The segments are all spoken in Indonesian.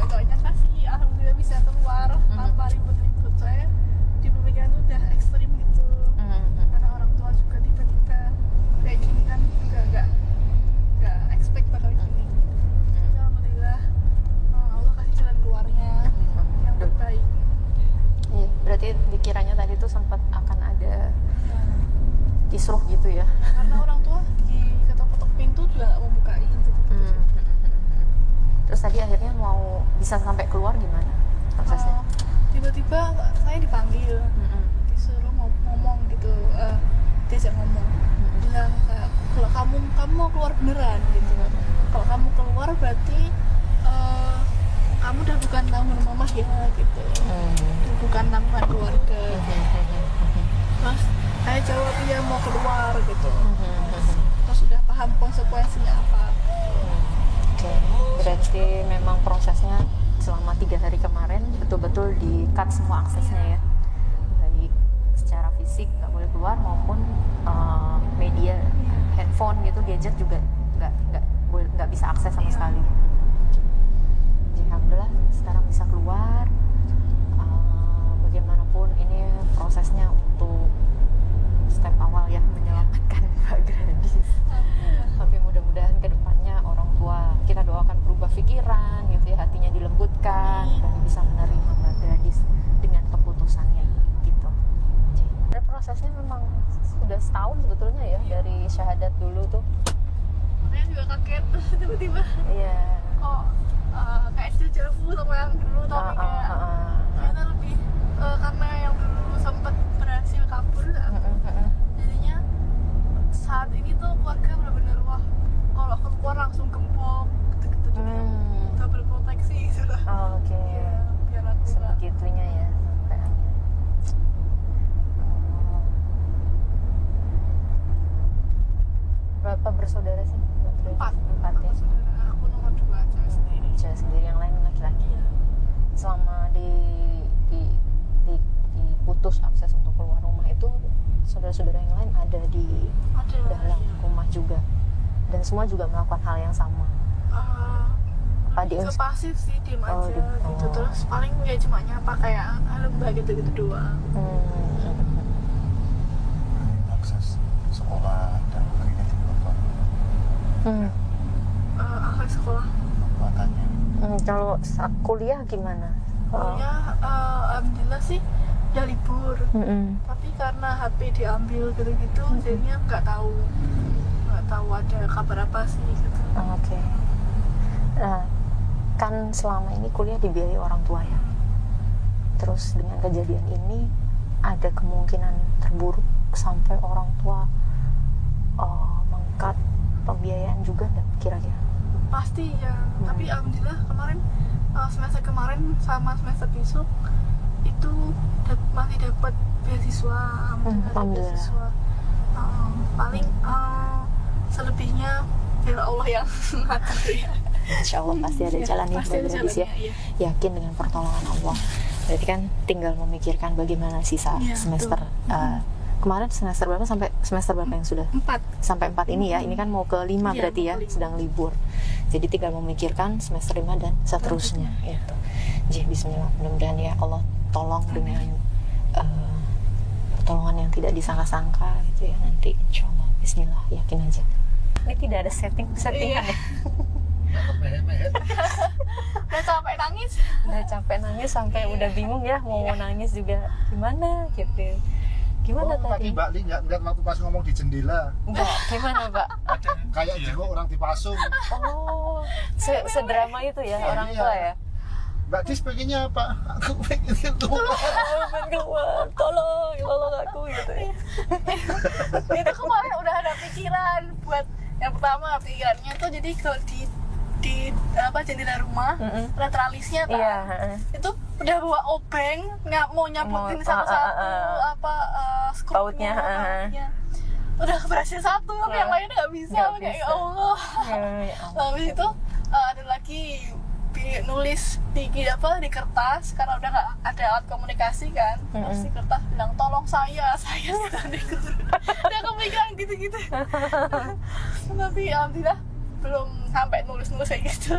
gak nyangka sih alhamdulillah bisa keluar tanpa ribut-ribut. Saya di pemikiran tuh udah ekstrim gitu. Karena orang tua juga tiba-tiba kayak gini kan juga gak expect bakal gini. Alhamdulillah Allah kasih jalan keluarnya yang terbaik. Iya, berarti dikiranya tadi tuh sempat akan ada kisruh gitu ya. Karena orang tua diketok-ketok pintu juga gak mau bukain gitu. Terus tadi akhirnya mau bisa sampai keluar gimana prosesnya? Tiba-tiba saya dipanggil, disuruh ngomong gitu, diajak ngomong, bilang kayak kalau kamu mau keluar beneran gitu. Kalau kamu keluar berarti kamu udah bukan tanggungan mama ya gitu, bukan tanggungan keluarga. Terus saya jawab iya mau keluar gitu. Terus udah paham konsekuensinya apa. Oke, berarti memang prosesnya selama 3 hari kemarin betul-betul di-cut semua aksesnya ya, baik secara fisik nggak boleh keluar maupun media, handphone gitu, gadget juga nggak bisa akses sama sekali. Jadi alhamdulillah sekarang bisa keluar. Bagaimanapun ini prosesnya untuk step awal ya, menyelamatkan Mbak Gladys. Tapi mudah-mudahan kedepannya orang tua kita doakan berubah pikiran gitu ya, hatinya dilembutkan dan bisa menerima Mbak Gladys dengan keputusannya gitu. Dan prosesnya memang sudah setahun sebetulnya ya dari syahadat dulu tuh. Makanya juga kaget tiba-tiba. Iya. Kok kayak jauh sama yang dulu tapi kayak ternyata lebih karena yang dulu sempat berhasil kabur kan. Jadinya saat ini tuh keluarga benar-benar wah kalau keluar langsung gembok gitu-gitu juga double proteksi gitu lah. Oke. Ya, biar aku Sebegitunya ya sampai. Berapa bersaudara sih? empat ya. saudara, aku nomor 2 cewek Sendiri, yang lain laki-laki. Iya. Selama diputus akses untuk keluar rumah itu saudara-saudara yang lain ada di dalam rumah juga, dan semua juga melakukan hal yang sama. Juga pasif sih, diem aja gitu. Terus paling ya cuma nyapa kayak halo mbak gitu-gitu doang. Akses sekolah dan lainnya juga Akses sekolah kekuatannya. Kalau kuliah gimana? Kuliah alhamdulillah sih udah libur. Tapi karena HP diambil gitu-gitu jadinya nggak tahu ada kabar apa sih gitu. Oke. Nah, kan selama ini kuliah dibiayai orang tua ya. Terus dengan kejadian ini ada kemungkinan terburuk sampai orang tua mengkat pembiayaan juga nggak kira-kira? Pasti ya. Tapi alhamdulillah kemarin semester kemarin sama semester besok itu masih dapat beasiswa. Alhamdulillah. Beasiswa. Paling selebihnya biar Allah yang ngatur ya. Insya Allah pasti ada jalannya, pasti ada Gadis ya. jalannya, iya. Yakin dengan pertolongan Allah. Berarti kan tinggal memikirkan bagaimana sisa semester. Kemarin semester berapa sampai semester berapa yang sudah? 4. Sampai 4 ini ya. Ini kan mau ke 5 berarti ya, sedang libur. Jadi tinggal memikirkan semester 5 dan seterusnya gitu. Jadi bismillah, mudah-mudahan ya Allah tolong dengan pertolongan yang tidak disangka-sangka gitu ya nanti, insya Allah. Bismillah, yakin aja. Ini tidak ada settingan ya. Udah capek nangis. Udah capek nangis sampai udah bingung ya mau nangis juga gimana gitu. Gimana tadi? Mbak Li nggak waktu pas ngomong di jendela. Enggak, gimana Mbak? Kayak jenguk orang dipasung. Oh, sedrama itu ya orang tua ya? Mbak Dis pengennya apa? Aku pengen keluar. Pengen keluar, tolong aku gitu ya. Itu kemarin udah ada pikiran buat yang pertama, pikirannya tuh jadi kalau di jendela rumah lateralisnya itu udah bawa obeng mau nyaputin satu-satu pautnya udah berhasil satu tapi yang lainnya nggak bisa. Kayak ya Allah. Habis itu ada lagi nulis di kertas karena udah nggak ada alat komunikasi kan. Terus di kertas bilang tolong saya sedang di udah kepikiran gitu-gitu. Tapi alhamdulillah belum sampai nulis-nulis kayak gitu.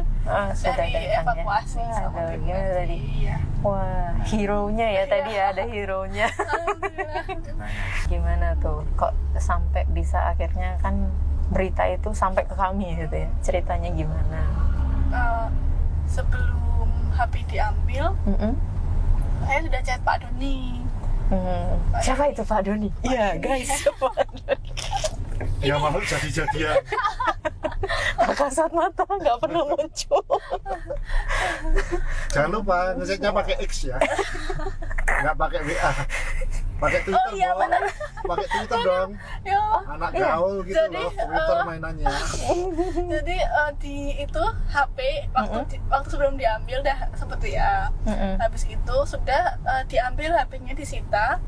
Sudah Dari datang ya. evakuasi Wah, sama ada tim gimana medis. tadi? Iya. Wah, hero-nya ya tadi ya, ada hero-nya. Alhamdulillah. Gimana tuh? Kok sampai bisa akhirnya kan berita itu sampai ke kami gitu ya? Ceritanya gimana? Sebelum HP diambil, Mm-mm. saya sudah chat Pak Doni. Siapa itu Pak Doni? Iya guys, Pak Doni. Dia mau jadi-jadian. Kasat mata nggak pernah muncul. Jangan lupa ngeceknya pakai X ya, nggak pakai WA. Pakai Twitter Oh iya, dong. benar. Pakai Twitter dong. Yo, Anak gaul gitu Jadi, loh, Twitter mainannya. jadi di itu HP waktu sebelum diambil dah seperti ya. Habis itu sudah diambil HP-nya disita,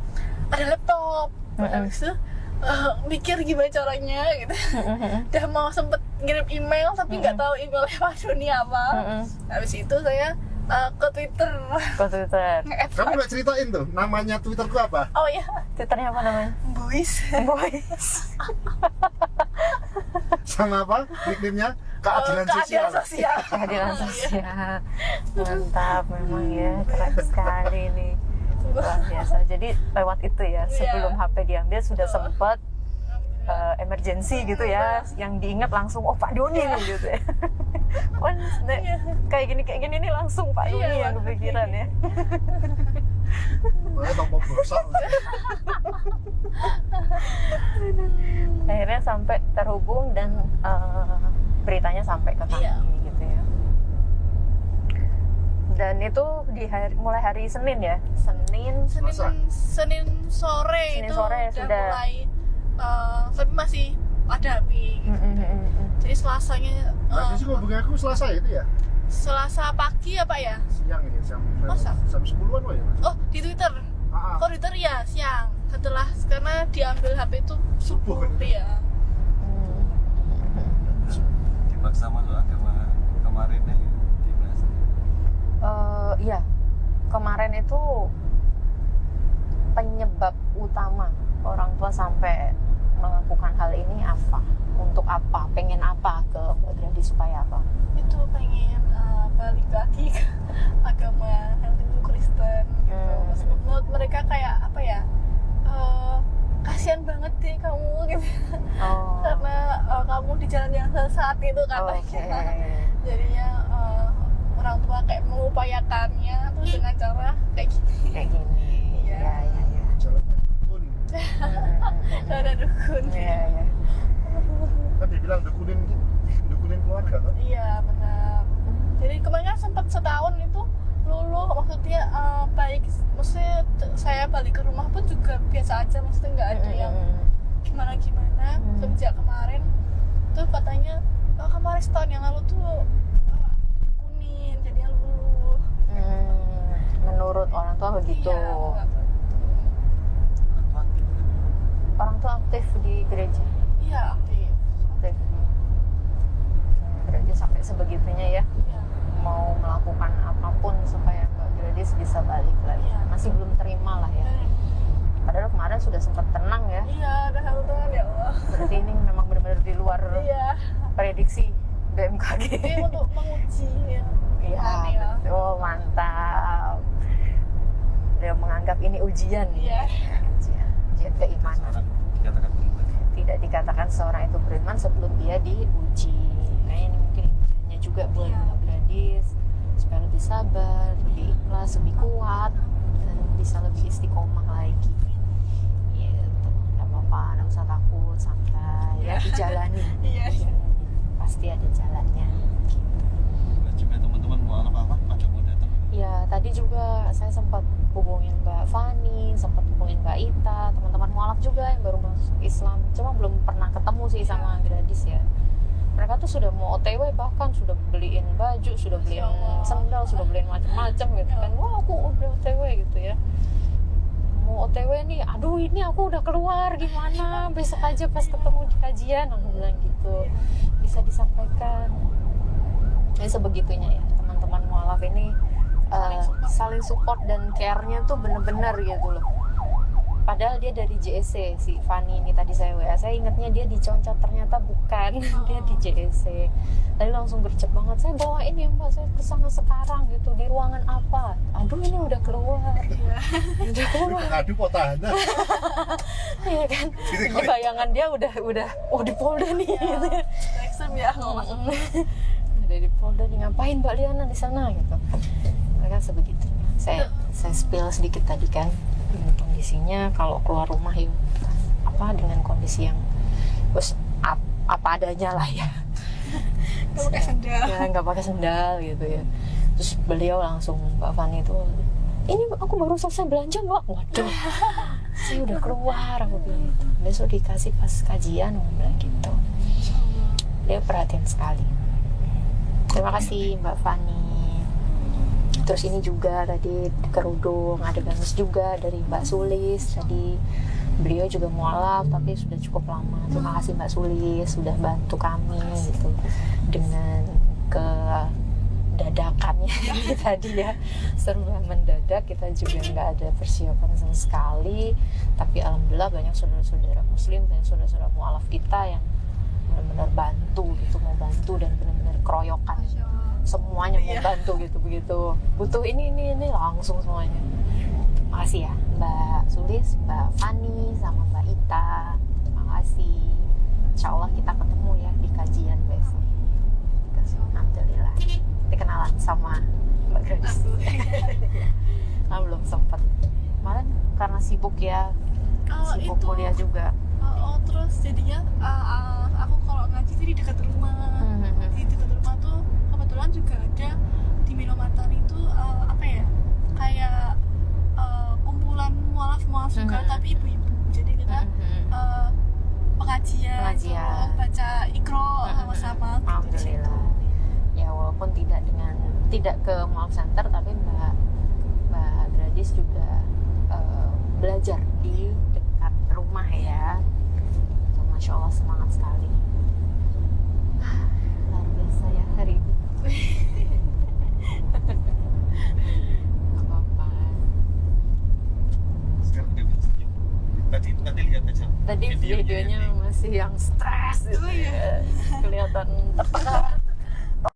ada laptop. Habis itu mikir gimana caranya gitu. Udah mau sempet ngirim email tapi nggak tahu emailnya Pak Doni apa. Habis itu saya ke Twitter. Ke Twitter. Nge-add Kamu nggak ceritain tuh namanya Twitterku apa? Oh ya, Twitternya apa namanya? Boys. Boys. Sama apa? Nickname-nya Keadilan Sosial. Sosial. Keadilan sosial. Mantap memang ya, keren sekali nih. Luar biasa. Jadi lewat itu ya, sebelum HP diambil sudah sempat emergency gitu ya, yang diingat langsung oh Pak Doni nih gitu ya. Kan kayak gini nih langsung Pak Doni Iya, yang kepikiran ya. Tombol bosak. Akhirnya sampai terhubung dan beritanya sampai ke kami gitu ya. Dan itu mulai hari Senin ya, Senin Senin sore Senin itu sore udah sudah. mulai tapi masih ada api gitu. Jadi Selasanya Tadi sih hubungi aku Selasa itu ya? Selasa pagi apa ya? Siang ini, Masa? jam 10-an loh ya Mas? Oh di Twitter. Ah, Kalau Twitter ya siang setelah karena diambil HP itu subuh Subuh, kan? ya. Dipaksa masuk agama kemarin ya dibahas. Iya, kemarin itu penyebab utama orang tua sampai melakukan hal ini apa? Untuk apa? Pengen apa ke Mbak Gradi supaya apa? Itu pengen balik lagi ke agama Hindu Kristen gitu. Menurut mereka kayak apa ya? Kasihan banget deh kamu gitu. Oh, Karena kamu di jalan yang sesat itu katanya. oke. Jadinya orang tua kayak mengupayakannya terus dengan cara kayak gini. Kayak gini. Iya. Ya. jalannya dukun. Ada dukun. Iya. Kan dibilang dukunin keluarga kan? Iya benar. Jadi kemarin kan sempat setahun itu luluh, maksudnya baik, maksudnya saya balik ke rumah pun juga biasa aja, maksudnya nggak ada yang gimana semenjak kemarin tuh katanya kemarin setahun yang lalu tuh dukunin jadinya luluh. Menurut orang tua begitu. Iya, Orang tua aktif di gereja. iya aktif. Aktif. Gereja sampai sebegitunya ya. Iya. Mau melakukan apapun supaya Mbak Gladys bisa balik lagi. Iya. Masih belum terima lah ya. Padahal kemarin sudah sempat tenang ya. Iya, udah satu tahun ya Allah. Berarti ini memang benar-benar di luar Iya. prediksi BMKG. Ini untuk menguji ya. Iya, Imani ya. betul, mantap. Dia menganggap ini ujian. Iya. Ujian keimanan. Seorang dikatakan beriman. Tidak dikatakan seorang itu beriman sebelum dia diuji. Kayaknya ini mungkin ujiannya juga buat Iya. Mbak Gladys supaya lebih sabar, lebih ikhlas, lebih kuat, dan bisa lebih istiqomah lagi. Gitu. Nggak apa-apa, nggak usah takut, santai ya, dijalani. Iya. Pasti ada jalannya. Dan juga teman-teman mau apa pada mau datang. Ya, tadi juga saya sempat hubungin Mbak Fani, sempat hubungin Mbak Ita, teman-teman mualaf juga yang baru masuk Islam. Cuma belum pernah ketemu sih sama Gladys ya. Mereka tuh sudah mau OTW, bahkan sudah beliin baju, sudah beliin sendal, sudah beliin macam-macam gitu kan. Wah, aku udah OTW gitu ya. Mau OTW nih, aduh ini aku udah keluar gimana? Besok aja pas ketemu di kajian, aku bilang gitu. Bisa disampaikan. Jadi sebegitunya ya, teman-teman mualaf ini saling support dan care-nya tuh bener-bener gitu loh. Padahal dia dari JSC, si Fanny ini tadi saya WA, saya ingatnya dia di Concat, ternyata bukan. Dia di JSC. Tadi langsung gercep banget, saya bawain ya Mbak, saya kesana sekarang gitu, di ruangan apa? Aduh ini udah keluar. Udah keluar. Ngadu potahana. Iya kan, di bayangan dia udah di Polda nih gitu. Exam ya Udah di Polda nih, ngapain Mbak Liana di sana gitu. Mereka sebegitunya. Saya spill sedikit tadi kan, kondisinya kalau keluar rumah ya dengan kondisi yang apa adanya lah ya. nggak pakai sendal. Ya nggak pakai sendal gitu ya. Terus beliau langsung, Mbak Fanny itu, ini aku baru selesai belanja Mbak. Waduh, saya udah keluar, aku bilang gitu. Besok dikasih pas kajian, aku bilang gitu. Dia perhatian sekali. Terima kasih Mbak Fanny. Terus ini juga tadi kerudung ada gamis juga dari Mbak Sulis. Tadi beliau juga mualaf tapi sudah cukup lama. Terima kasih Mbak Sulis sudah bantu kami gitu dengan dadakannya ini tadi ya, serba mendadak. Kita juga nggak ada persiapan sama sekali, tapi alhamdulillah banyak saudara-saudara muslim dan saudara-saudara mualaf kita yang benar-benar bantu gitu, mau bantu dan benar-benar keroyokan semuanya mau bantu gitu, begitu butuh ini langsung semuanya. Makasih ya Mbak Sulis, Mbak Fanny sama Mbak Ita, makasih. Insya Allah kita ketemu ya di kajian besok. Alhamdulillah. Kita kenalan sama Mbak Grace. Nah, belum sempat. Kemarin karena sibuk ya, sibuk itu. kuliah juga. Terus jadinya aku kalau ngaji tuh di dekat rumah. Di dekat rumah tuh kebetulan juga ada di Minomartan itu kayak kumpulan mualaf juga, tapi ibu-ibu. Jadi kita pengajian. Baca Iqra sama-sama. Alhamdulillah. Ya walaupun tidak ke mualaf center, tapi Mbak Gradis juga belajar di dekat rumah ya. So, Masya Allah semangat sekali. Luar biasa ya hari ini. Apa-apa. Sekarang dia bisa senyum. Tadi lihat aja Tadi videonya masih yang stres gitu ya. Kelihatan tertekan